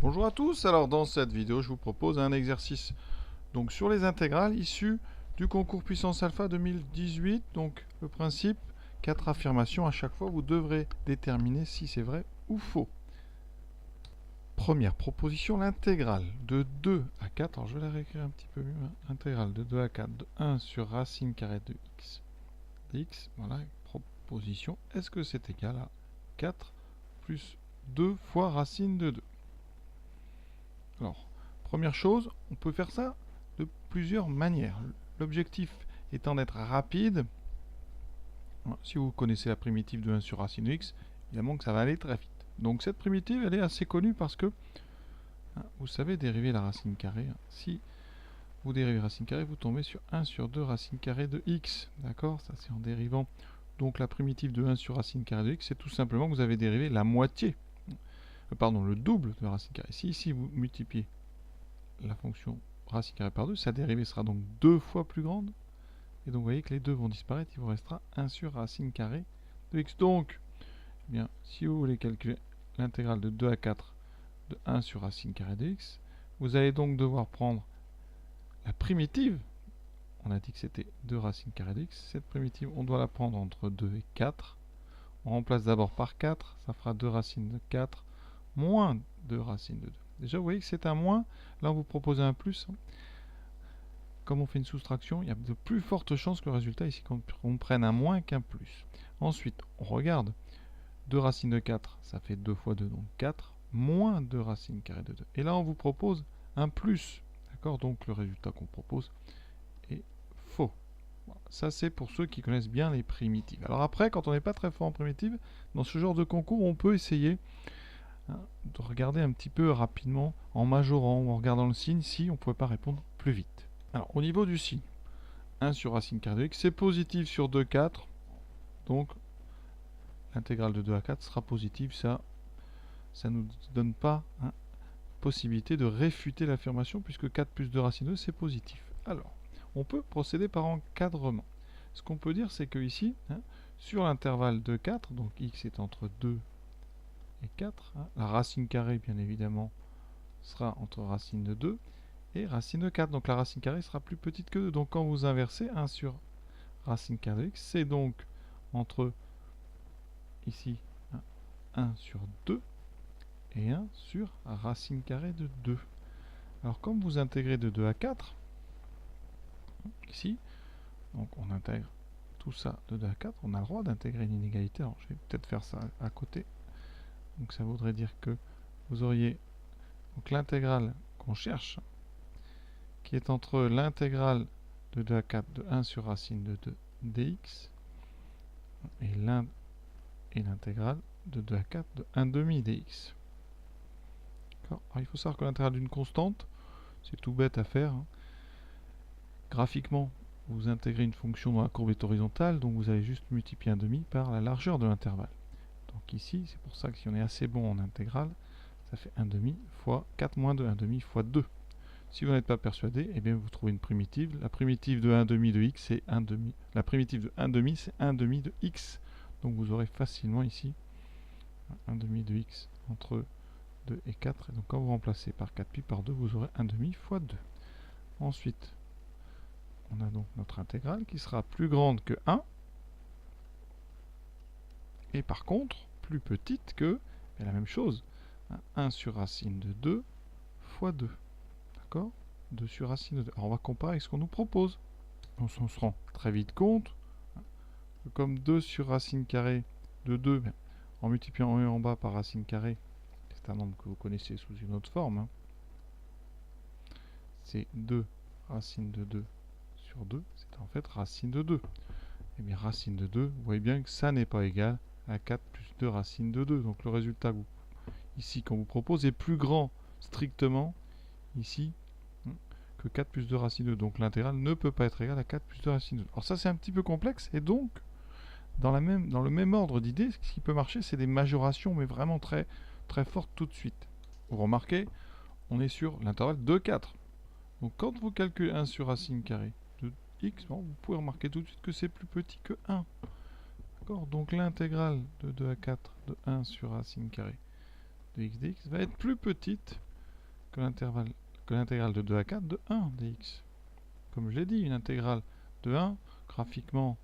Bonjour à tous, alors dans cette vidéo je vous propose un exercice donc sur les intégrales issues du concours puissance alpha 2018. Donc le principe, 4 affirmations à chaque fois, vous devrez déterminer si c'est vrai ou faux. Première proposition, l'intégrale de 2 à 4, alors je vais la réécrire un petit peu mieux, intégrale de 2 à 4 de 1 sur racine carrée de x dx, voilà, proposition, est-ce que c'est égal à 4 plus 2 fois racine de 2? Alors, première chose, on peut faire ça de plusieurs manières. L'objectif étant d'être rapide. Si vous connaissez la primitive de 1 sur racine de x, évidemment que ça va aller très vite. Donc cette primitive, elle est assez connue parce que vous savez dériver la racine carrée. Si vous dérivez racine carrée, vous tombez sur 1 sur 2 racine carrée de x. D'accord? Ça c'est en dérivant. Donc la primitive de 1 sur racine carrée de x, c'est tout simplement que vous avez dérivé la moitié. Pardon, le double de racine carrée. Si ici vous multipliez la fonction racine carrée par 2, sa dérivée sera donc 2 fois plus grande. Et donc vous voyez que les deux vont disparaître, il vous restera 1 sur racine carrée de x. Donc, eh bien, si vous voulez calculer l'intégrale de 2 à 4 de 1 sur racine carrée de x, vous allez donc devoir prendre la primitive. On a dit que c'était 2 racine carrée de x. Cette primitive, on doit la prendre entre 2 et 4. On remplace d'abord par 4, ça fera 2 racines de 4 moins 2 racines de 2. Déjà, vous voyez que c'est un moins. Là, on vous propose un plus. Comme on fait une soustraction, il y a de plus fortes chances que le résultat ici qu'on prenne un moins qu'un plus. Ensuite, on regarde. 2 racines de 4, ça fait 2 fois 2, donc 4, moins 2 racines carrées de 2. Et là, on vous propose un plus. D'accord? Donc le résultat qu'on propose est faux. Voilà. Ça, c'est pour ceux qui connaissent bien les primitives. Alors après, quand on n'est pas très fort en primitive, dans ce genre de concours, on peut essayer de regarder un petit peu rapidement en majorant ou en regardant le signe si on ne pouvait pas répondre plus vite. Alors, au niveau du signe, 1 sur racine carrée de x, c'est positif sur 2, 4. Donc, l'intégrale de 2 à 4 sera positive. Ça ne nous donne pas possibilité de réfuter l'affirmation puisque 4 plus 2 racine de 2, c'est positif. Alors, on peut procéder par encadrement. Ce qu'on peut dire, c'est que ici, sur l'intervalle de 4, donc x est entre 2 et 4, la racine carrée, bien évidemment, sera entre racine de 2 et racine de 4. Donc la racine carrée sera plus petite que 2. Donc quand vous inversez, 1 sur racine carrée de x, c'est donc entre ici 1 sur 2 et 1 sur racine carrée de 2. Alors comme vous intégrez de 2 à 4, ici, donc on intègre tout ça de 2 à 4, on a le droit d'intégrer une inégalité. Alors je vais peut-être faire ça à côté. Donc ça voudrait dire que vous auriez l'intégrale qu'on cherche, qui est entre l'intégrale de 2 à 4 de 1 sur racine de 2 dx et l'intégrale de 2 à 4 de 1 demi dx. Alors, il faut savoir que l'intégrale d'une constante, c'est tout bête à faire. Graphiquement, vous intégrez une fonction dont la courbe est horizontale, donc vous allez juste multiplier 1 demi par la largeur de l'intervalle. Donc ici, c'est pour ça que si on est assez bon en intégrale, ça fait 1 demi fois 4 moins 2, 1 demi fois 2. Si vous n'êtes pas persuadé, eh bien vous trouvez une primitive. La primitive de 1 demi de x, c'est 1 demi. La primitive de 1 demi, c'est 1 demi de x. Donc vous aurez facilement ici 1 demi de x entre 2 et 4. Et donc quand vous remplacez par 4 pi par 2, vous aurez 1 demi fois 2. Ensuite, on a donc notre intégrale qui sera plus grande que 1. Et par contre, plus petite que la même chose. 1 sur racine de 2 fois 2. D'accord? 2 sur racine de 2. Alors on va comparer avec ce qu'on nous propose. On se rend très vite compte que comme 2 sur racine carrée de 2, en multipliant en haut et en bas par racine carrée, c'est un nombre que vous connaissez sous une autre forme, c'est 2 racine de 2 sur 2, c'est en fait racine de 2. Et bien racine de 2, vous voyez bien que ça n'est pas égal à 4 plus 2 racine de 2. Donc le résultat ici qu'on vous propose est plus grand strictement ici que 4 plus 2 racine de 2. Donc l'intégrale ne peut pas être égale à 4 plus 2 racine de 2. Alors ça c'est un petit peu complexe et donc dans le même ordre d'idées, ce qui peut marcher c'est des majorations mais vraiment très fortes tout de suite. Vous remarquez, on est sur l'intervalle de 4. Donc quand vous calculez 1 sur racine carrée de x, bon, vous pouvez remarquer tout de suite que c'est plus petit que 1. D'accord? Donc l'intégrale de 2 à 4 de 1 sur racine carrée de x dx va être plus petite que l'intégrale de 2 à 4 de 1 dx. Comme je l'ai dit, une intégrale de 1, graphiquement,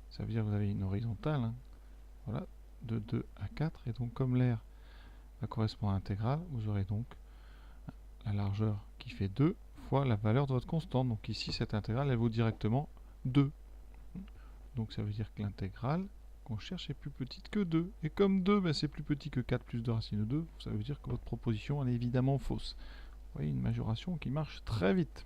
ça veut dire que vous avez une horizontale, hein, voilà, de 2 à 4, et donc comme l'air va correspondre à l'intégrale, vous aurez donc la largeur qui fait 2 fois la valeur de votre constante. Donc ici, cette intégrale, elle vaut directement 2. Donc ça veut dire que l'intégrale qu'on cherche est plus petite que 2. Et comme 2, ben, c'est plus petit que 4 plus 2 racine de 2, ça veut dire que votre proposition, elle est évidemment fausse. Vous voyez, une majoration qui marche très vite.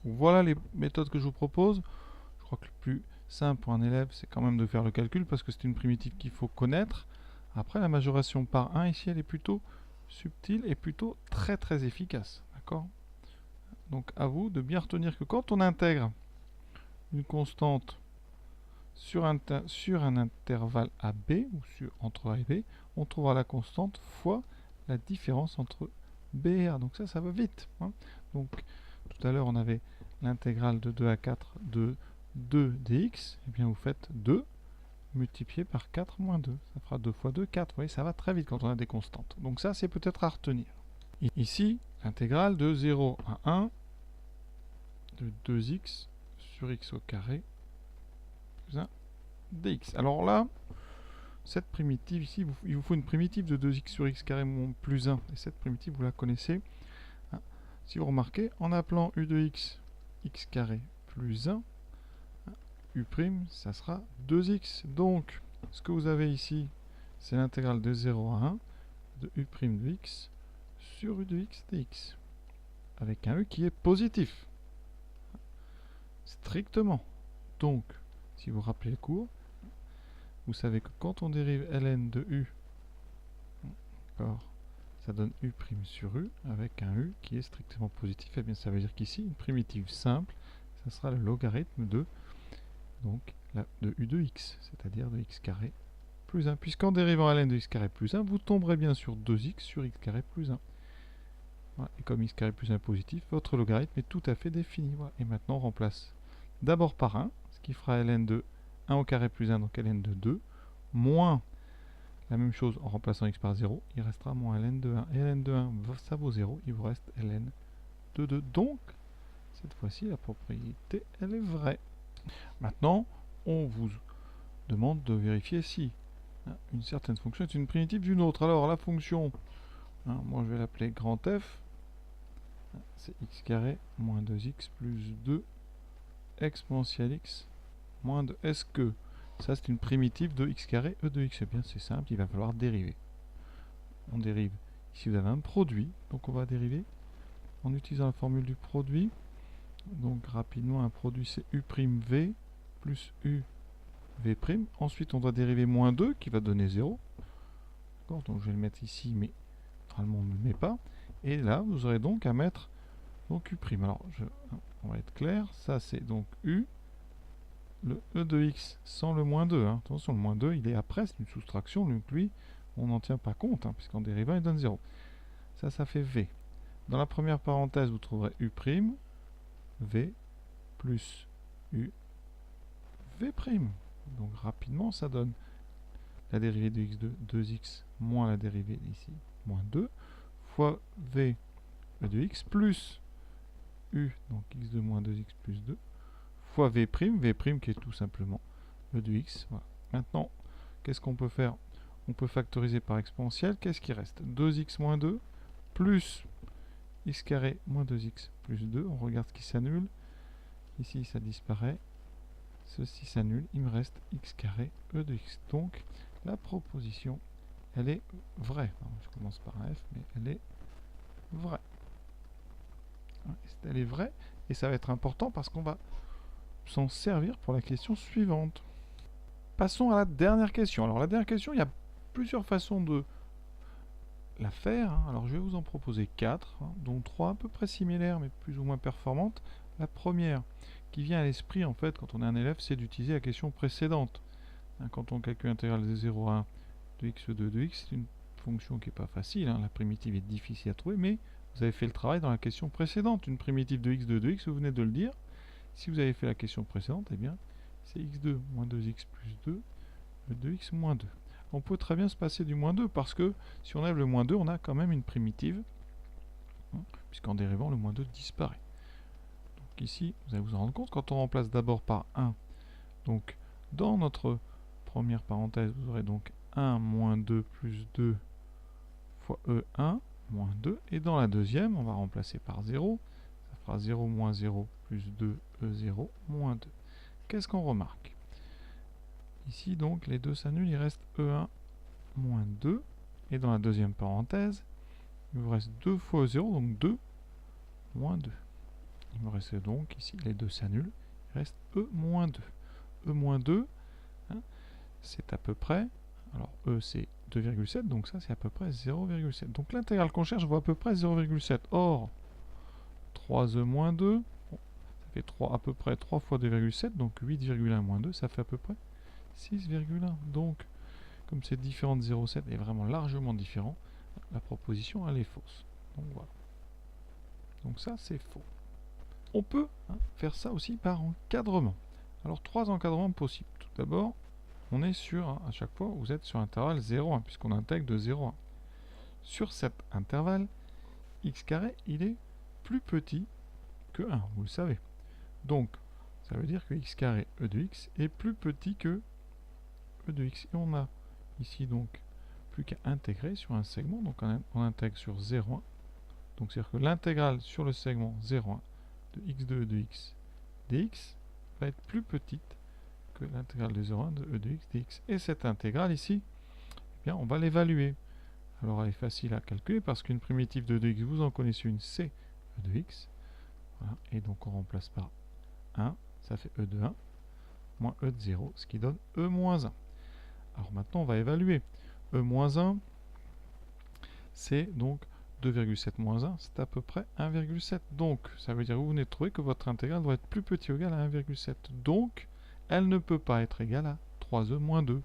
Donc voilà les méthodes que je vous propose. Je crois que le plus simple pour un élève, c'est quand même de faire le calcul, parce que c'est une primitive qu'il faut connaître. Après, la majoration par 1, ici, elle est plutôt subtile et plutôt très efficace. D'accord? Donc à vous de bien retenir que quand on intègre une constante sur un intervalle AB, ou entre A et B, on trouvera la constante fois la différence entre B et A. Donc ça va vite. Hein. Donc tout à l'heure, on avait l'intégrale de 2 à 4 de 2 dx. Eh bien, vous faites 2 multiplié par 4 moins 2. Ça fera 2 fois 2, 4. Vous voyez, ça va très vite quand on a des constantes. Donc ça, c'est peut-être à retenir. Ici, l'intégrale de 0 à 1 de 2x sur x au carré plus 1 dx. Alors là, cette primitive ici, il vous faut une primitive de 2x sur x carré plus 1. Et cette primitive, vous la connaissez. Si vous remarquez, en appelant u de x, x carré plus 1, u', ça sera 2x. Donc, ce que vous avez ici, c'est l'intégrale de 0 à 1 de u' de x sur u de x dx. Avec un u qui est positif. Strictement. Donc, si vous rappelez le cours, vous savez que quand on dérive ln de u, ça donne u' sur u, avec un u qui est strictement positif. Et bien ça veut dire qu'ici, une primitive simple, ça sera le logarithme de, de u de x, c'est-à-dire de x carré plus 1. Puisqu'en dérivant ln de x carré plus 1, vous tomberez bien sur 2x sur x carré plus 1. Voilà. Et comme x carré plus 1 est positif, votre logarithme est tout à fait défini. Voilà. Et maintenant, on remplace d'abord par 1, ce qui fera ln de 1 au carré plus 1, donc ln de 2, moins la même chose en remplaçant x par 0, il restera moins ln de 1. Et ln de 1, ça vaut 0, il vous reste ln de 2. Donc, cette fois-ci, la propriété, elle est vraie. Maintenant, on vous demande de vérifier si une certaine fonction est une primitive d'une autre. Alors, la fonction, moi je vais l'appeler grand F, c'est x carré moins 2x plus 2 exponentielle x moins 2. Est-ce que ça c'est une primitive de x carré e de x? Eh bien c'est simple, il va falloir dériver. On dérive. Ici vous avez un produit, donc on va dériver en utilisant la formule du produit. Donc rapidement, un produit c'est u'v plus uv'. Ensuite on doit dériver moins 2 qui va donner 0. Donc je vais le mettre ici, mais normalement on ne le met pas. Et là vous aurez donc à mettre donc u'. Alors on va être clair, ça c'est donc u, le e de x sans le moins 2. Hein. Attention, le moins 2 il est après, c'est une soustraction, donc lui on n'en tient pas compte, hein, puisqu'en dérivant il donne 0. Ça fait v. Dans la première parenthèse vous trouverez u', v plus u, v'. Donc rapidement ça donne la dérivée de x de 2x moins la dérivée ici, moins 2, fois v e de x plus u, donc x de moins 2x plus 2, fois v', qui est tout simplement e de x. Voilà. Maintenant, qu'est-ce qu'on peut faire? On peut factoriser par exponentielle. Qu'est-ce qui reste? 2x moins 2 plus x carré moins 2x plus 2. On regarde ce qui s'annule. Ici, ça disparaît. Ceci s'annule. Il me reste x carré e de x. Donc, la proposition, elle est vraie. Alors, je commence par un f, mais elle est vraie. Elle est vraie. Et ça va être important parce qu'on va s'en servir pour la question suivante. Passons à la dernière question. Alors, la dernière question, il y a plusieurs façons de la faire. Alors, je vais vous en proposer 4, dont 3 à peu près similaires, mais plus ou moins performantes. La première qui vient à l'esprit, en fait, quand on est un élève, c'est d'utiliser la question précédente. Quand on calcule l'intégrale de 0 à 1 de x de x, c'est une fonction qui n'est pas facile. La primitive est difficile à trouver, mais vous avez fait le travail dans la question précédente. Une primitive de x de x, vous venez de le dire. Si vous avez fait la question précédente, eh bien, c'est x2 moins 2x plus 2, le 2x moins 2. On peut très bien se passer du moins 2, parce que si on enlève le moins 2, on a quand même une primitive puisqu'en dérivant, le moins 2 disparaît. Donc ici, vous allez vous en rendre compte, quand on remplace d'abord par 1, donc dans notre première parenthèse, vous aurez donc 1 moins 2 plus 2 fois E1 moins 2, et dans la deuxième, on va remplacer par 0, ça fera 0 moins 0 plus 2 E0 moins 2. Qu'est-ce qu'on remarque? Ici, donc, les deux s'annulent, il reste E1 moins 2, et dans la deuxième parenthèse, il vous reste 2 fois E0, donc 2 moins 2. Il me reste donc, ici, les deux s'annulent, il reste E moins 2. E moins 2, hein, c'est à peu près, alors E c'est 2,7, donc ça c'est à peu près 0,7. Donc l'intégrale qu'on cherche vaut à peu près 0,7. Or, 3E moins 2, bon, ça fait 3, à peu près 3 fois 2,7, donc 8,1 moins 2, ça fait à peu près 6,1. Donc, comme cette différence de 0,7 est vraiment largement différent, la proposition elle est fausse. Donc voilà. Donc ça c'est faux. On peut faire ça aussi par encadrement. Alors 3 encadrements possibles. Tout d'abord, on est sur, à chaque fois, vous êtes sur intervalle 0,1, puisqu'on intègre de 0,1. Sur cet intervalle, x carré, il est plus petit que 1, vous le savez. Donc, ça veut dire que x carré e de x est plus petit que e de x. Et on a ici donc plus qu'à intégrer sur un segment, donc on intègre sur 0,1. Donc c'est-à-dire que l'intégrale sur le segment 0,1 de x de e de x dx va être plus petite que l'intégrale de 0,1 de e de x dx. Et cette intégrale ici, eh bien, on va l'évaluer. Alors elle est facile à calculer parce qu'une primitive de e de x, vous en connaissez une, c'est e de x. Voilà. Et donc on remplace par 1, ça fait e de 1 moins e de 0, ce qui donne e moins 1. Alors maintenant on va évaluer. E moins 1, c'est donc 2,7 moins 1, c'est à peu près 1,7. Donc ça veut dire que vous venez de trouver que votre intégrale doit être plus petit ou égal à 1,7. Donc elle ne peut pas être égale à 3e moins 2.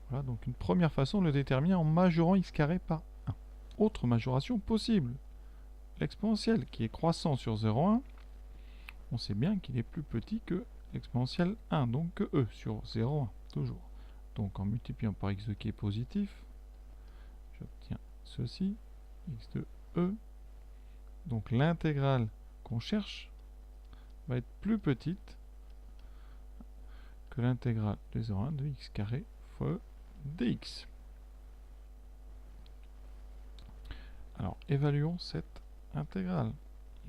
Voilà, donc une première façon de le déterminer en majorant x carré par 1. Autre majoration possible, l'exponentiel qui est croissant sur 0,1, on sait bien qu'il est plus petit que l'exponentiel 1, donc que e sur 0,1, toujours. Donc en multipliant par x2 qui est positif, j'obtiens ceci, x de e. Donc l'intégrale qu'on cherche va être plus petite que l'intégrale de 0,1 de x carré fois e dx. Alors évaluons cette intégrale.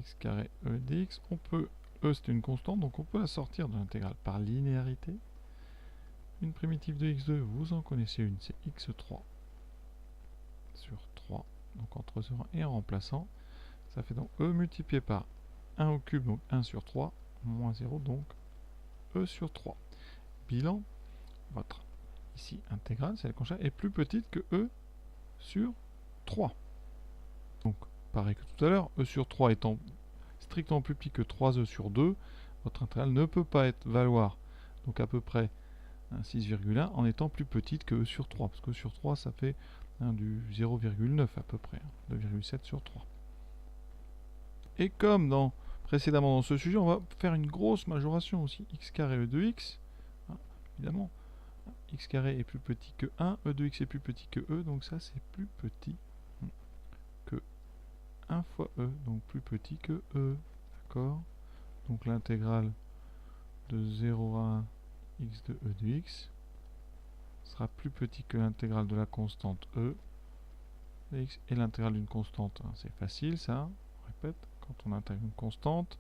X carré e dx, on peut, e c'est une constante, donc on peut la sortir de l'intégrale par linéarité. Une primitive de x2, vous en connaissez une, c'est x3 sur 3, donc entre 0 et en remplaçant, ça fait donc e multiplié par 1 au cube, donc 1 sur 3, moins 0, donc e sur 3. Bilan, votre ici intégrale, celle qu'on cherche, est plus petite que e sur 3. Donc, pareil que tout à l'heure, e sur 3 étant strictement plus petit que 3e sur 2, votre intégrale ne peut pas valoir donc à peu près 6,1 en étant plus petite que e sur 3, parce que e sur 3 ça fait du 0,9 à peu près, 2,7 sur 3. Et comme précédemment dans ce sujet, on va faire une grosse majoration aussi, x carré e de x, évidemment, x carré est plus petit que 1, e de x est plus petit que e, donc ça c'est plus petit que 1 fois e, donc plus petit que e, d'accord? Donc l'intégrale de 0 à 1 x de e de x sera plus petit que l'intégrale de la constante e de x, et l'intégrale d'une constante, c'est facile ça, on répète, quand on intègre une constante,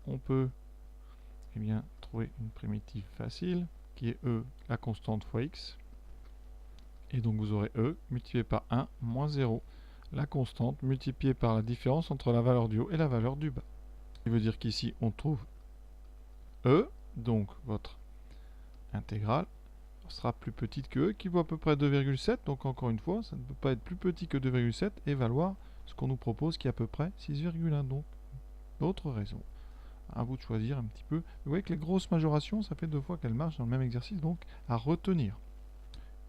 on peut trouver une primitive facile qui est e, la constante fois x, et donc vous aurez e multiplié par 1 moins 0, la constante multipliée par la différence entre la valeur du haut et la valeur du bas. Ce qui veut dire qu'ici on trouve e, donc votre intégrale sera plus petite que e, qui vaut à peu près 2,7, donc encore une fois, ça ne peut pas être plus petit que 2,7 et valoir ce qu'on nous propose qui est à peu près 6,1, donc d'autres raisons. À vous de choisir un petit peu. Vous voyez que les grosses majorations, ça fait 2 fois qu'elles marchent dans le même exercice, donc à retenir.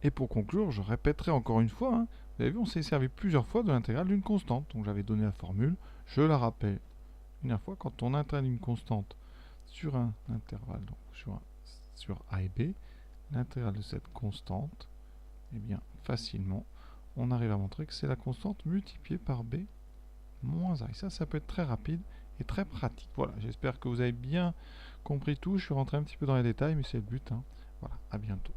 Et pour conclure, je répéterai encore une fois, vous avez vu, on s'est servi plusieurs fois de l'intégrale d'une constante. Donc j'avais donné la formule, je la rappelle une fois, quand on intègre une constante sur un intervalle, donc sur a et b, l'intégrale de cette constante, eh bien facilement, on arrive à montrer que c'est la constante multipliée par b moins A. Et ça peut être très rapide et très pratique. Voilà, j'espère que vous avez bien compris tout. Je suis rentré un petit peu dans les détails, mais c'est le but, hein. Voilà, à bientôt.